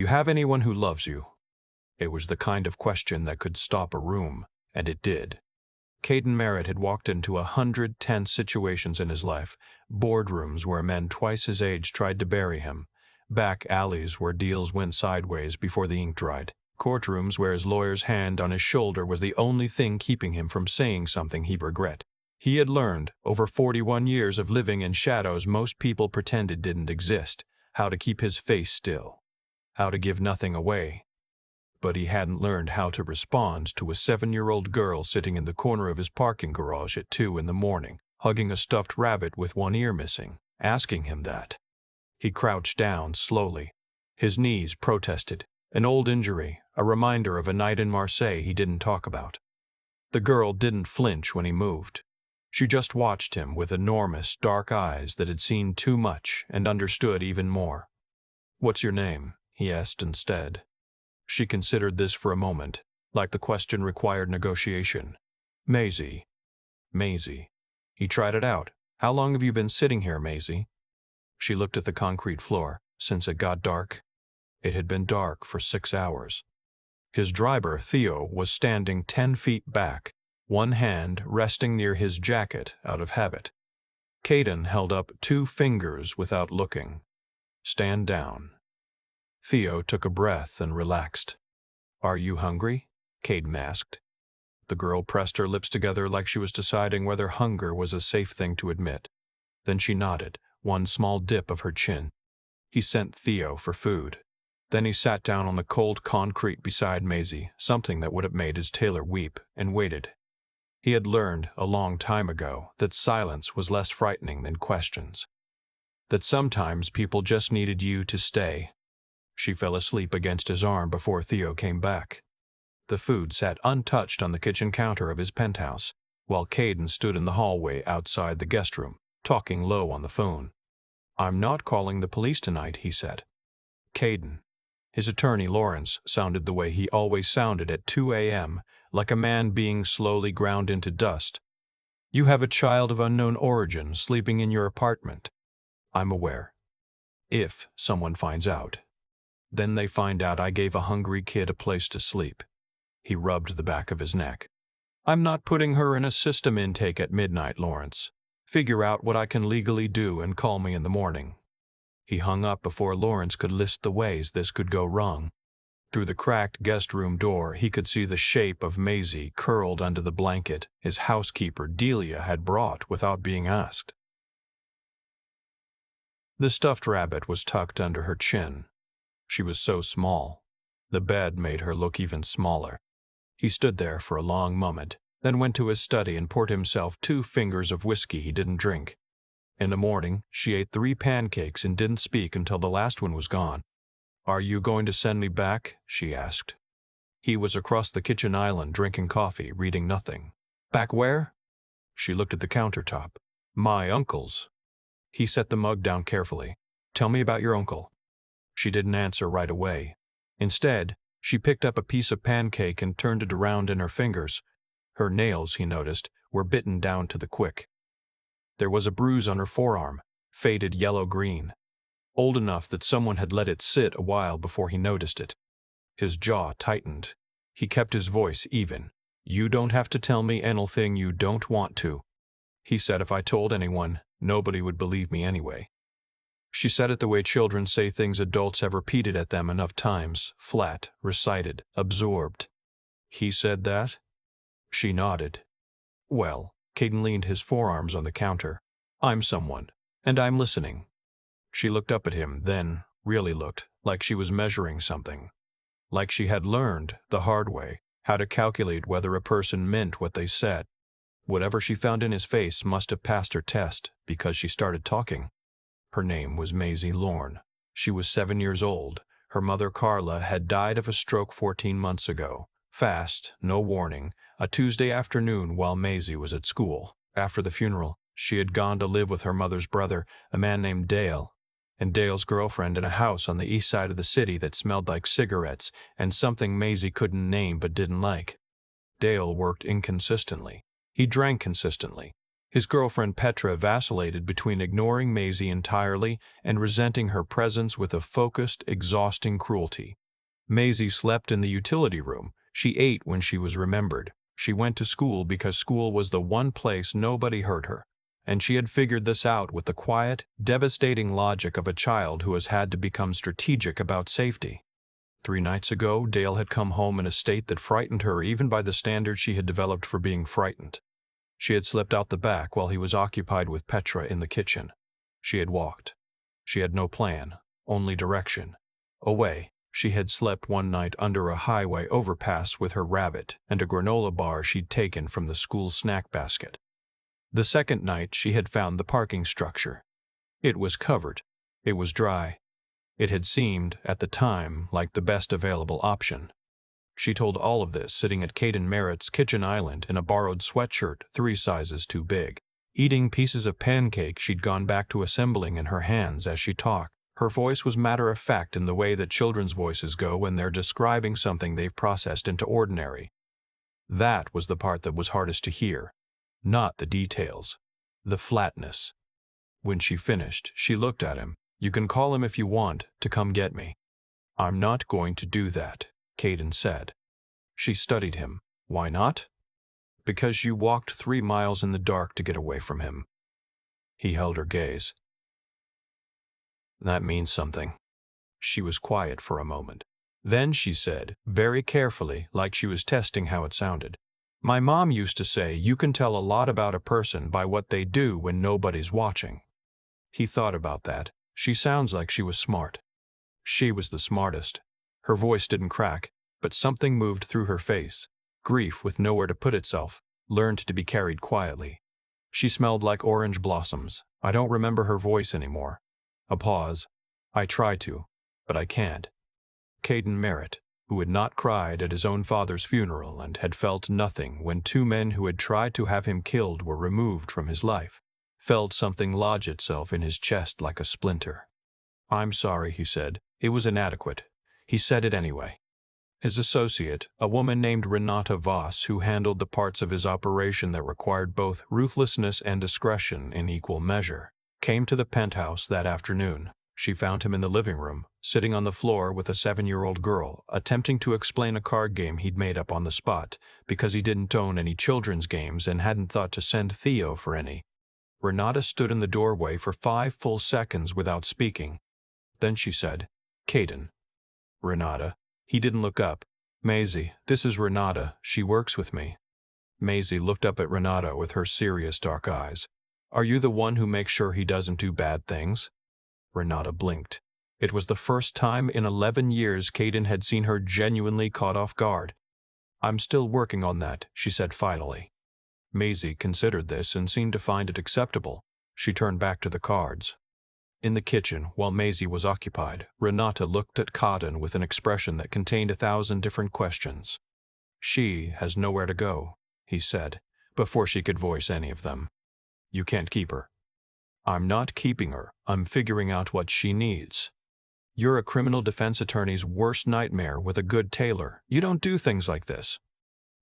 have anyone who loves you?" It was the kind of question that could stop a room, and it did. Caden Merritt had walked into 100 tense situations in his life, boardrooms where men twice his age tried to bury him, back alleys where deals went sideways before the ink dried, courtrooms where his lawyer's hand on his shoulder was the only thing keeping him from saying something he'd regret. He had learned, over 41 years of living in shadows most people pretended didn't exist, how to keep his face still, how to give nothing away. But he hadn't learned how to respond to a 7-year-old girl sitting in the corner of his parking garage at 2 in the morning, hugging a stuffed rabbit with one ear missing, asking him that. He crouched down slowly. His knees protested, an old injury, a reminder of a night in Marseille he didn't talk about. The girl didn't flinch when he moved. She just watched him with enormous, dark eyes that had seen too much and understood even more. "What's your name?" he asked instead. She considered this for a moment, like the question required negotiation. "Maisie." "Maisie." He tried it out. "How long have you been sitting here, Maisie?" She looked at the concrete floor. Since it got dark. It had been dark for 6 hours. His driver, Theo, was standing 10 feet back, one hand resting near his jacket out of habit. Caden held up 2 fingers without looking. "Stand down." Theo took a breath and relaxed. "Are you hungry?" Caden asked. The girl pressed her lips together like she was deciding whether hunger was a safe thing to admit. Then she nodded, one small dip of her chin. He sent Theo for food. Then he sat down on the cold concrete beside Maisie, something that would have made his tailor weep, and waited. He had learned a long time ago that silence was less frightening than questions. That sometimes people just needed you to stay. She fell asleep against his arm before Theo came back. The food sat untouched on the kitchen counter of his penthouse, while Caden stood in the hallway outside the guest room, talking low on the phone. "I'm not calling the police tonight," he said. Caden. His attorney, Lawrence, sounded the way he always sounded at 2 a.m., like a man being slowly ground into dust. "You have a child of unknown origin sleeping in your apartment." "I'm aware." "If someone finds out. Then they find out I gave a hungry kid a place to sleep." He rubbed the back of his neck. "I'm not putting her in a system intake at midnight, Lawrence. Figure out what I can legally do and call me in the morning." He hung up before Lawrence could list the ways this could go wrong. Through the cracked guest room door, he could see the shape of Maisie curled under the blanket his housekeeper Delia had brought without being asked. The stuffed rabbit was tucked under her chin. She was so small. The bed made her look even smaller. He stood there for a long moment, then went to his study and poured himself 2 fingers of whiskey he didn't drink. In the morning, she ate 3 pancakes and didn't speak until the last one was gone. "Are you going to send me back?" she asked. He was across the kitchen island drinking coffee, reading nothing. "Back where?" She looked at the countertop. "My uncle's." He set the mug down carefully. "Tell me about your uncle." She didn't answer right away. Instead, she picked up a piece of pancake and turned it around in her fingers. Her nails, he noticed, were bitten down to the quick. There was a bruise on her forearm, faded yellow-green, old enough that someone had let it sit a while before he noticed it. His jaw tightened. He kept his voice even. "You don't have to tell me anything you don't want to." He said if I told anyone, nobody would believe me anyway. She said it the way children say things adults have repeated at them enough times, flat, recited, absorbed. "He said that?" She nodded. "Well," Caden leaned his forearms on the counter. "I'm someone, and I'm listening." She looked up at him, then really looked, like she was measuring something. Like she had learned, the hard way, how to calculate whether a person meant what they said. Whatever she found in his face must have passed her test, because she started talking. Her name was Maisie Lorne. She was 7 years old. Her mother, Carla, had died of a stroke 14 months ago. Fast, no warning, a Tuesday afternoon while Maisie was at school. After the funeral, she had gone to live with her mother's brother, a man named Dale, and Dale's girlfriend in a house on the east side of the city that smelled like cigarettes and something Maisie couldn't name but didn't like. Dale worked inconsistently. He drank consistently. His girlfriend Petra vacillated between ignoring Maisie entirely and resenting her presence with a focused, exhausting cruelty. Maisie slept in the utility room. She ate when she was remembered. She went to school because school was the one place nobody hurt her. And she had figured this out with the quiet, devastating logic of a child who has had to become strategic about safety. 3 nights ago, Dale had come home in a state that frightened her even by the standards she had developed for being frightened. She had slipped out the back while he was occupied with Petra in the kitchen. She had walked. She had no plan, only direction. Away. She had slept one night under a highway overpass with her rabbit and a granola bar she'd taken from the school snack basket. The second night she had found the parking structure. It was covered. It was dry. It had seemed, at the time, like the best available option. She told all of this sitting at Caden Merritt's kitchen island in a borrowed sweatshirt 3 sizes too big, eating pieces of pancake she'd gone back to assembling in her hands as she talked. Her voice was matter-of-fact in the way that children's voices go when they're describing something they've processed into ordinary. That was the part that was hardest to hear. Not the details. The flatness. When she finished, she looked at him. "You can call him if you want to come get me." "I'm not going to do that," Caden said. She studied him. "Why not?" "Because you walked 3 miles in the dark to get away from him." He held her gaze. "That means something." She was quiet for a moment. Then she said, very carefully, like she was testing how it sounded, "My mom used to say you can tell a lot about a person by what they do when nobody's watching." He thought about that. She sounds like she was smart. She was the smartest. Her voice didn't crack, but something moved through her face. Grief with nowhere to put itself, learned to be carried quietly. She smelled like orange blossoms. I don't remember her voice anymore. A pause. "I try to, but I can't." Caden Merritt, who had not cried at his own father's funeral and had felt nothing when 2 men who had tried to have him killed were removed from his life, felt something lodge itself in his chest like a splinter. "I'm sorry," he said. It was inadequate. He said it anyway. His associate, a woman named Renata Voss, who handled the parts of his operation that required both ruthlessness and discretion in equal measure, came to the penthouse that afternoon. She found him in the living room, sitting on the floor with a 7-year-old girl, attempting to explain a card game he'd made up on the spot, because he didn't own any children's games and hadn't thought to send Theo for any. Renata stood in the doorway for 5 full seconds without speaking. Then she said, "Caden." "Renata." He didn't look up. "Maisie, this is Renata. She works with me." Maisie looked up at Renata with her serious dark eyes. "Are you the one who makes sure he doesn't do bad things?" Renata blinked. It was the first time in 11 years Caden had seen her genuinely caught off guard. "I'm still working on that," she said finally. Maisie considered this and seemed to find it acceptable. She turned back to the cards. In the kitchen, while Maisie was occupied, Renata looked at Caden with an expression that contained 1,000 different questions. "She has nowhere to go," he said, before she could voice any of them. "You can't keep her." "I'm not keeping her. I'm figuring out what she needs." "You're a criminal defense attorney's worst nightmare with a good tailor. You don't do things like this."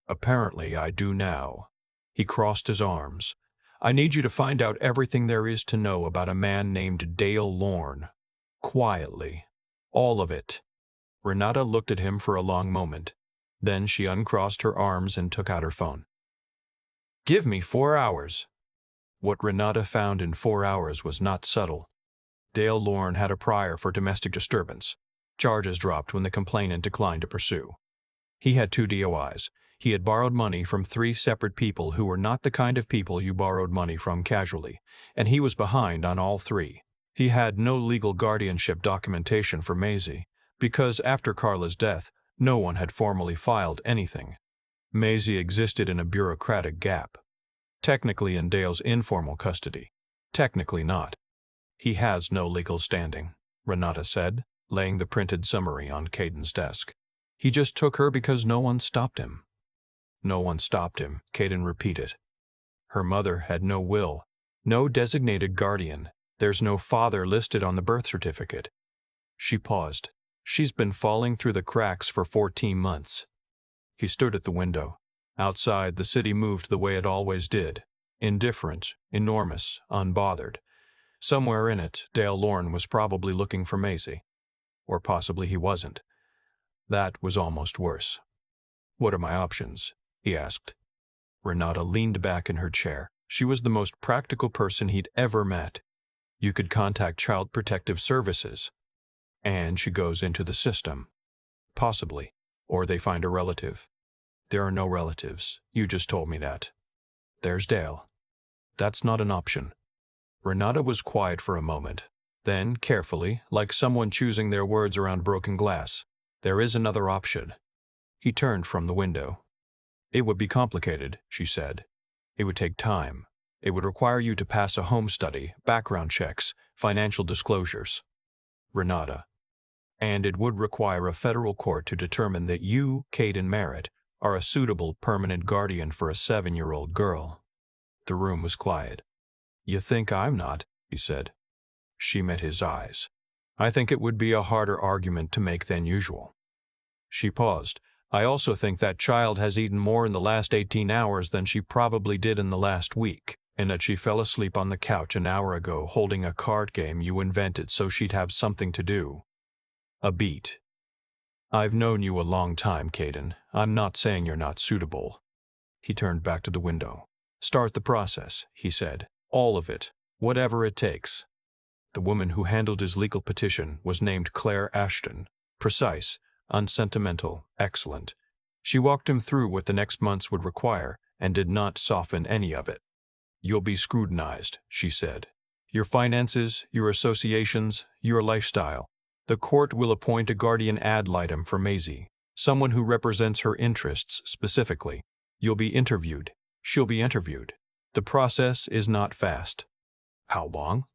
"Apparently I do now." He crossed his arms. "I need you to find out everything there is to know about a man named Dale Lorne. Quietly. All of it." Renata looked at him for a long moment. Then she uncrossed her arms and took out her phone. "Give me 4 hours." What Renata found in 4 hours was not subtle. Dale Lorne had a prior for domestic disturbance. Charges dropped when the complainant declined to pursue. He had 2 DOIs. He had borrowed money from 3 separate people who were not the kind of people you borrowed money from casually, and he was behind on all 3. He had no legal guardianship documentation for Maisie, because after Carla's death, no one had formally filed anything. Maisie existed in a bureaucratic gap. Technically in Dale's informal custody. Technically not. "He has no legal standing," Renata said, laying the printed summary on Caden's desk. "He just took her because no one stopped him." "No one stopped him," Caden repeated. "Her mother had no will, no designated guardian. There's no father listed on the birth certificate." She paused. "She's been falling through the cracks for 14 months. He stood at the window. Outside, the city moved the way it always did. Indifferent, enormous, unbothered. Somewhere in it, Dale Lorne was probably looking for Maisie. Or possibly he wasn't. That was almost worse. "What are my options?" he asked. Renata leaned back in her chair. She was the most practical person he'd ever met. "You could contact Child Protective Services. And she goes into the system. Possibly. Or they find a relative." "There are no relatives. You just told me that." "There's Dale." "That's not an option." Renata was quiet for a moment. Then, carefully, like someone choosing their words around broken glass, "There is another option." He turned from the window. "It would be complicated," she said. "It would take time. It would require you to pass a home study, background checks, financial disclosures." "Renata." "And it would require a federal court to determine that you, Caden Merritt, are a suitable permanent guardian for a 7-year-old girl." The room was quiet. "You think I'm not?" he said. She met his eyes. "I think it would be a harder argument to make than usual." She paused. "I also think that child has eaten more in the last 18 hours than she probably did in the last week, and that she fell asleep on the couch an hour ago holding a card game you invented so she'd have something to do." A beat. "I've known you a long time, Caden. I'm not saying you're not suitable." He turned back to the window. "Start the process," he said. "All of it. Whatever it takes." The woman who handled his legal petition was named Claire Ashton. Precise, unsentimental, excellent. She walked him through what the next months would require, and did not soften any of it. "You'll be scrutinized," she said. "Your finances, your associations, your lifestyle. The court will appoint a guardian ad litem for Maisie, someone who represents her interests specifically. You'll be interviewed. She'll be interviewed. The process is not fast." "How long?"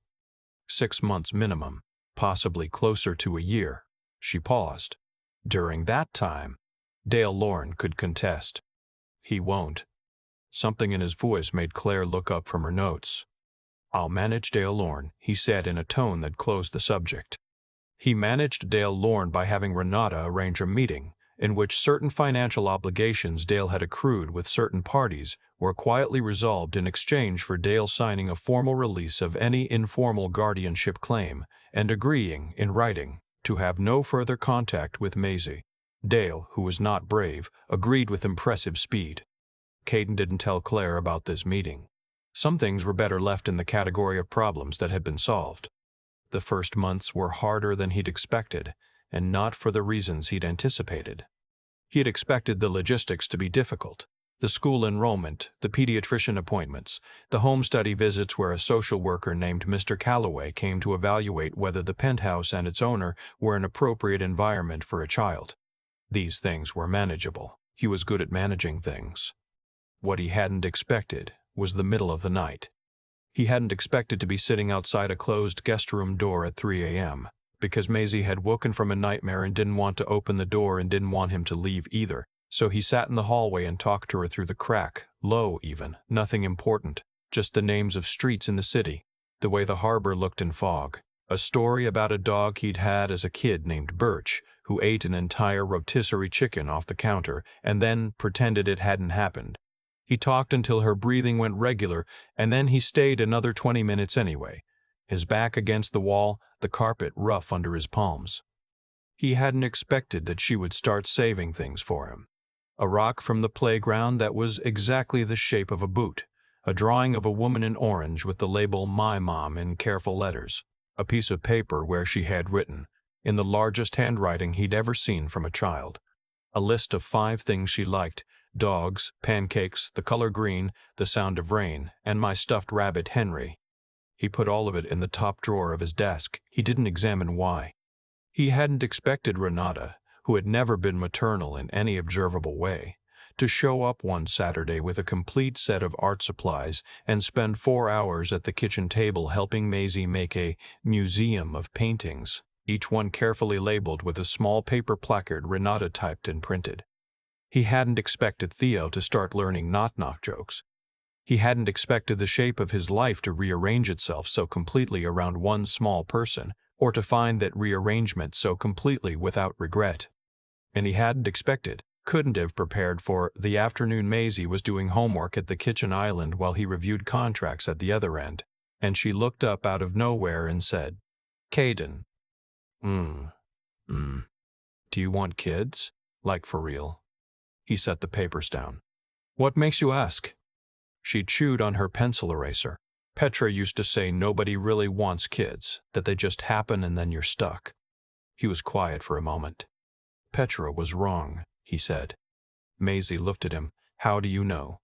6 months minimum, possibly closer to a year." She paused. "During that time, Dale Lorne could contest." "He won't." Something in his voice made Claire look up from her notes. "I'll manage Dale Lorne," he said in a tone that closed the subject. He managed Dale Lorne by having Renata arrange a meeting in which certain financial obligations Dale had accrued with certain parties were quietly resolved in exchange for Dale signing a formal release of any informal guardianship claim and agreeing, in writing, to have no further contact with Maisie. Dale, who was not brave, agreed with impressive speed. Caden didn't tell Claire about this meeting. Some things were better left in the category of problems that had been solved. The first months were harder than he'd expected, and not for the reasons he'd anticipated. He had expected the logistics to be difficult. The school enrollment, the pediatrician appointments, the home study visits where a social worker named Mr. Calloway came to evaluate whether the penthouse and its owner were an appropriate environment for a child. These things were manageable. He was good at managing things. What he hadn't expected was the middle of the night. He hadn't expected to be sitting outside a closed guest room door at 3 a.m. because Maisie had woken from a nightmare and didn't want to open the door and didn't want him to leave either. So he sat in the hallway and talked to her through the crack, low even, nothing important, just the names of streets in the city, the way the harbor looked in fog, a story about a dog he'd had as a kid named Birch, who ate an entire rotisserie chicken off the counter and then pretended it hadn't happened. He talked until her breathing went regular, and then he stayed another 20 minutes anyway, his back against the wall, the carpet rough under his palms. He hadn't expected that she would start saving things for him. A rock from the playground that was exactly the shape of a boot, a drawing of a woman in orange with the label "My Mom" in careful letters, a piece of paper where she had written, in the largest handwriting he'd ever seen from a child, a list of 5 things she liked: dogs, pancakes, the color green, the sound of rain, and my stuffed rabbit Henry. He put all of it in the top drawer of his desk. He didn't examine why. He hadn't expected Renata, who had never been maternal in any observable way, to show up one Saturday with a complete set of art supplies and spend 4 hours at the kitchen table helping Maisie make a museum of paintings, each one carefully labeled with a small paper placard Renata typed and printed. He hadn't expected Theo to start learning knock-knock jokes. He hadn't expected the shape of his life to rearrange itself so completely around one small person, or to find that rearrangement so completely without regret. And he hadn't expected, couldn't have prepared for the afternoon. Maisie was doing homework at the kitchen island while he reviewed contracts at the other end, and she looked up out of nowhere and said, "Caden, mm, mm, do you want kids? Like for real?" He set the papers down. "What makes you ask?" She chewed on her pencil eraser. "Petra used to say nobody really wants kids, that they just happen and then you're stuck." He was quiet for a moment. "Petra was wrong," he said. Maisie looked at him. "How do you know?"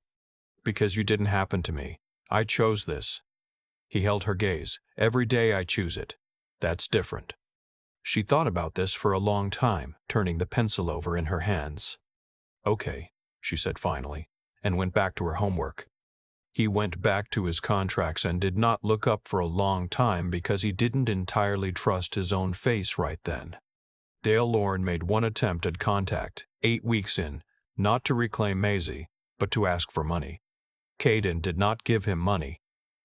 "Because you didn't happen to me. I chose this." He held her gaze. "Every day I choose it. That's different." She thought about this for a long time, turning the pencil over in her hands. "Okay," she said finally, and went back to her homework. He went back to his contracts and did not look up for a long time because he didn't entirely trust his own face right then. Dale Lorne made one attempt at contact, 8 weeks in, not to reclaim Maisie, but to ask for money. Caden did not give him money.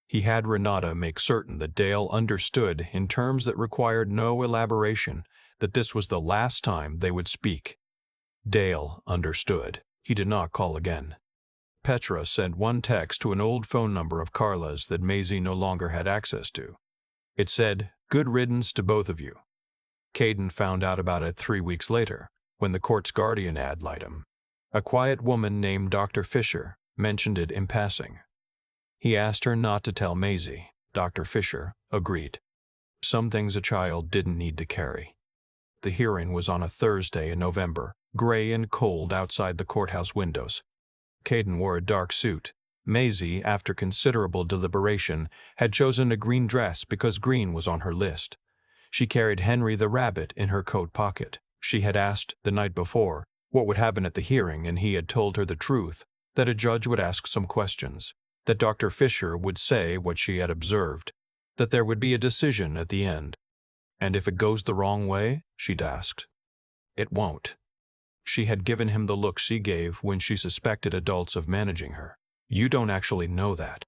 He had Renata make certain that Dale understood, in terms that required no elaboration, that this was the last time they would speak. Dale understood. He did not call again. Petra sent one text to an old phone number of Carla's that Maisie no longer had access to. It said, "Good riddance to both of you." Caden found out about it 3 weeks later, when the court's guardian ad litem. A quiet woman named Dr. Fisher mentioned it in passing. He asked her not to tell Maisie. Dr. Fisher agreed. Some things a child didn't need to carry. The hearing was on a Thursday in November, gray and cold outside the courthouse windows. Caden wore a dark suit. Maisie, after considerable deliberation, had chosen a green dress because green was on her list. She carried Henry the rabbit in her coat pocket. She had asked, the night before, what would happen at the hearing, and he had told her the truth, that a judge would ask some questions, that Dr. Fisher would say what she had observed, that there would be a decision at the end. "And if it goes the wrong way?" she'd asked. "It won't." She had given him the look she gave when she suspected adults of managing her. "You don't actually know that."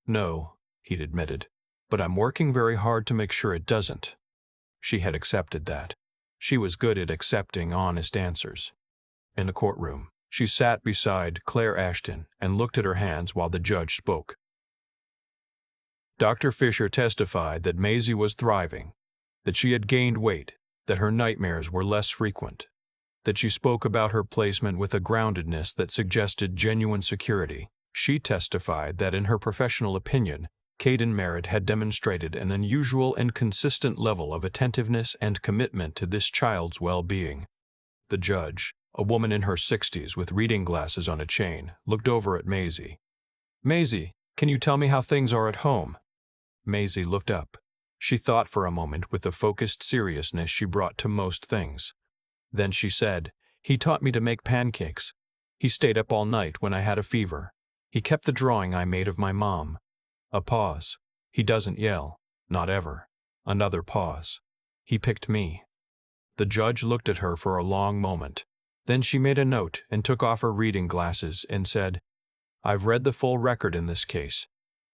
"No," he'd admitted, "but I'm working very hard to make sure it doesn't." She had accepted that. She was good at accepting honest answers. In the courtroom, she sat beside Claire Ashton and looked at her hands while the judge spoke. Dr. Fisher testified that Maisie was thriving, that she had gained weight, that her nightmares were less frequent, that she spoke about her placement with a groundedness that suggested genuine security. She testified that in her professional opinion, Caden Merritt had demonstrated an unusual and consistent level of attentiveness and commitment to this child's well-being. The judge, a woman in her 60s with reading glasses on a chain, looked over at Maisie. "Maisie, can you tell me how things are at home?" Maisie looked up. She thought for a moment with the focused seriousness she brought to most things. Then she said, "He taught me to make pancakes. He stayed up all night when I had a fever. He kept the drawing I made of my mom." A pause. "He doesn't yell. Not ever." Another pause. "He picked me." The judge looked at her for a long moment. Then she made a note and took off her reading glasses and said, "I've read the full record in this case.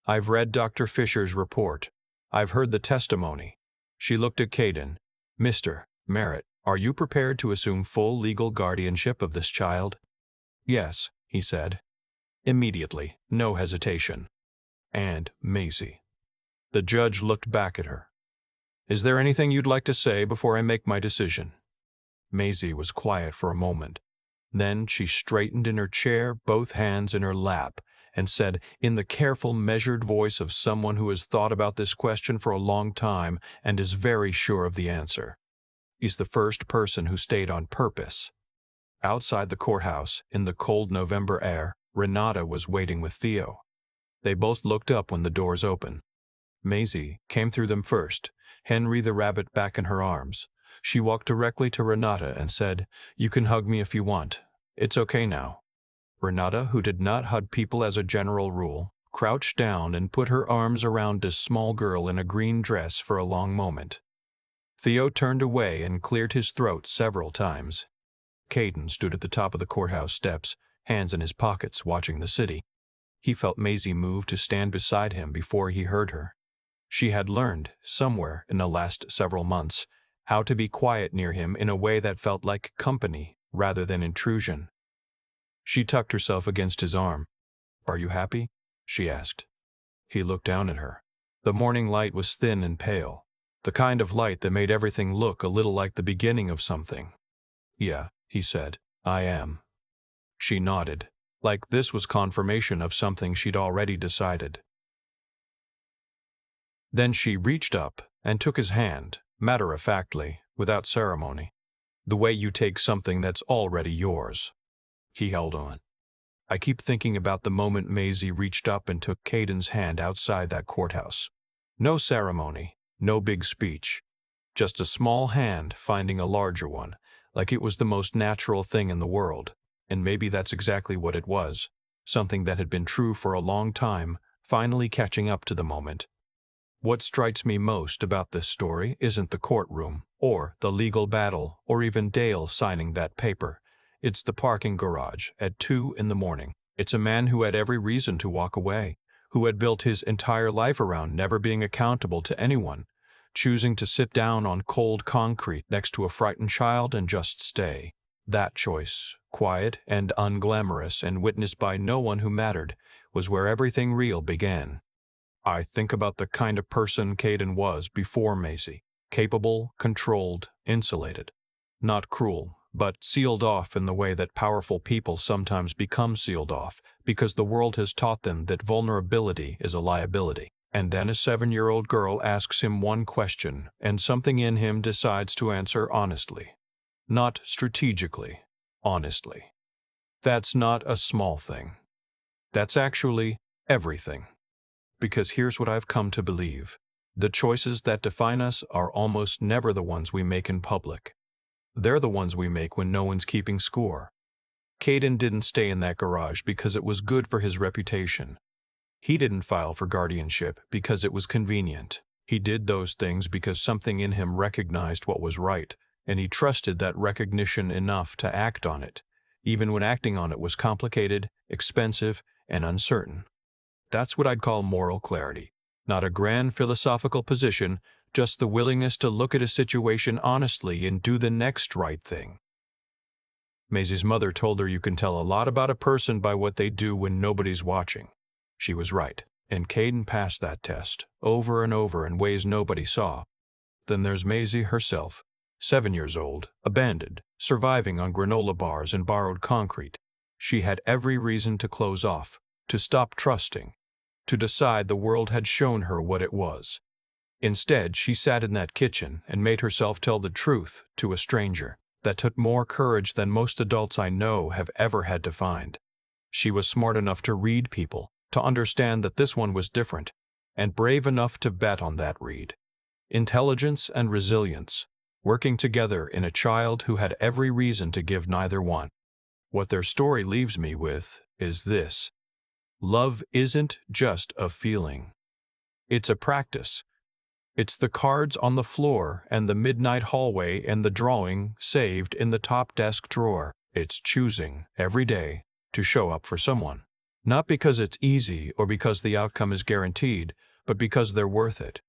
I've read Dr. Fisher's report. I've heard the testimony." She looked at Caden. "Mr. Merritt, are you prepared to assume full legal guardianship of this child?" "Yes," he said. Immediately, no hesitation. "And Maisie." The judge looked back at her. "Is there anything you'd like to say before I make my decision?" Maisie was quiet for a moment. Then she straightened in her chair, both hands in her lap, and said, in the careful, measured voice of someone who has thought about this question for a long time and is very sure of the answer, "He's the first person who stayed on purpose." Outside the courthouse, in the cold November air, Renata was waiting with Theo. They both looked up when the doors opened. Maisie came through them first, Henry the rabbit back in her arms. She walked directly to Renata and said, "You can hug me if you want. It's okay now." Renata, who did not hug people as a general rule, crouched down and put her arms around a small girl in a green dress for a long moment. Theo turned away and cleared his throat several times. Caden stood at the top of the courthouse steps, hands in his pockets, watching the city. He felt Maisie move to stand beside him before he heard her. She had learned, somewhere in the last several months, how to be quiet near him in a way that felt like company rather than intrusion. She tucked herself against his arm. "Are you happy?" she asked. He looked down at her. The morning light was thin and pale, the kind of light that made everything look a little like the beginning of something. "Yeah," he said, "I am." She nodded, like this was confirmation of something she'd already decided. Then she reached up and took his hand, matter-of-factly, without ceremony. The way you take something that's already yours. He held on. I keep thinking about the moment Maisie reached up and took Caden's hand outside that courthouse. No ceremony, no big speech. Just a small hand finding a larger one, like it was the most natural thing in the world. And maybe that's exactly what it was. Something that had been true for a long time, finally catching up to the moment. What strikes me most about this story isn't the courtroom, or the legal battle, or even Dale signing that paper. It's the parking garage at 2 in the morning. It's a man who had every reason to walk away, who had built his entire life around never being accountable to anyone, choosing to sit down on cold concrete next to a frightened child and just stay. That choice, quiet and unglamorous and witnessed by no one who mattered, was where everything real began. I think about the kind of person Caden was before Maisie. Capable, controlled, insulated. Not cruel, but sealed off in the way that powerful people sometimes become sealed off, because the world has taught them that vulnerability is a liability. And then a 7-year-old girl asks him one question, and something in him decides to answer honestly. Not strategically, honestly. That's not a small thing. That's actually everything. Because here's what I've come to believe. The choices that define us are almost never the ones we make in public. They're the ones we make when no one's keeping score. Caden didn't stay in that garage because it was good for his reputation. He didn't file for guardianship because it was convenient. He did those things because something in him recognized what was right, and he trusted that recognition enough to act on it, even when acting on it was complicated, expensive, and uncertain. That's what I'd call moral clarity. Not a grand philosophical position, just the willingness to look at a situation honestly and do the next right thing. Maisie's mother told her you can tell a lot about a person by what they do when nobody's watching. She was right, and Caden passed that test, over and over in ways nobody saw. Then there's Maisie herself, 7 years old, abandoned, surviving on granola bars and borrowed concrete. She had every reason to close off, to stop trusting, to decide the world had shown her what it was. Instead, she sat in that kitchen and made herself tell the truth to a stranger. That took more courage than most adults I know have ever had to find. She was smart enough to read people, to understand that this one was different, and brave enough to bet on that read. Intelligence and resilience, working together in a child who had every reason to give neither one. What their story leaves me with is this. Love isn't just a feeling. It's a practice. It's the cards on the floor and the midnight hallway and the drawing saved in the top desk drawer. It's choosing, every day, to show up for someone. Not because it's easy or because the outcome is guaranteed, but because they're worth it.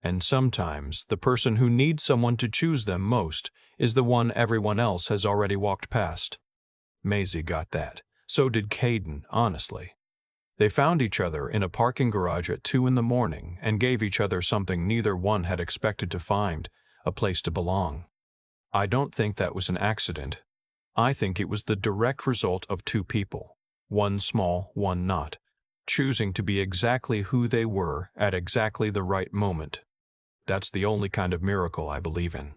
And sometimes the person who needs someone to choose them most is the one everyone else has already walked past. Maisie got that. So did Caden, honestly. They found each other in a parking garage at 2 in the morning and gave each other something neither one had expected to find, a place to belong. I don't think that was an accident. I think it was the direct result of two people, one small, one not, choosing to be exactly who they were at exactly the right moment. That's the only kind of miracle I believe in.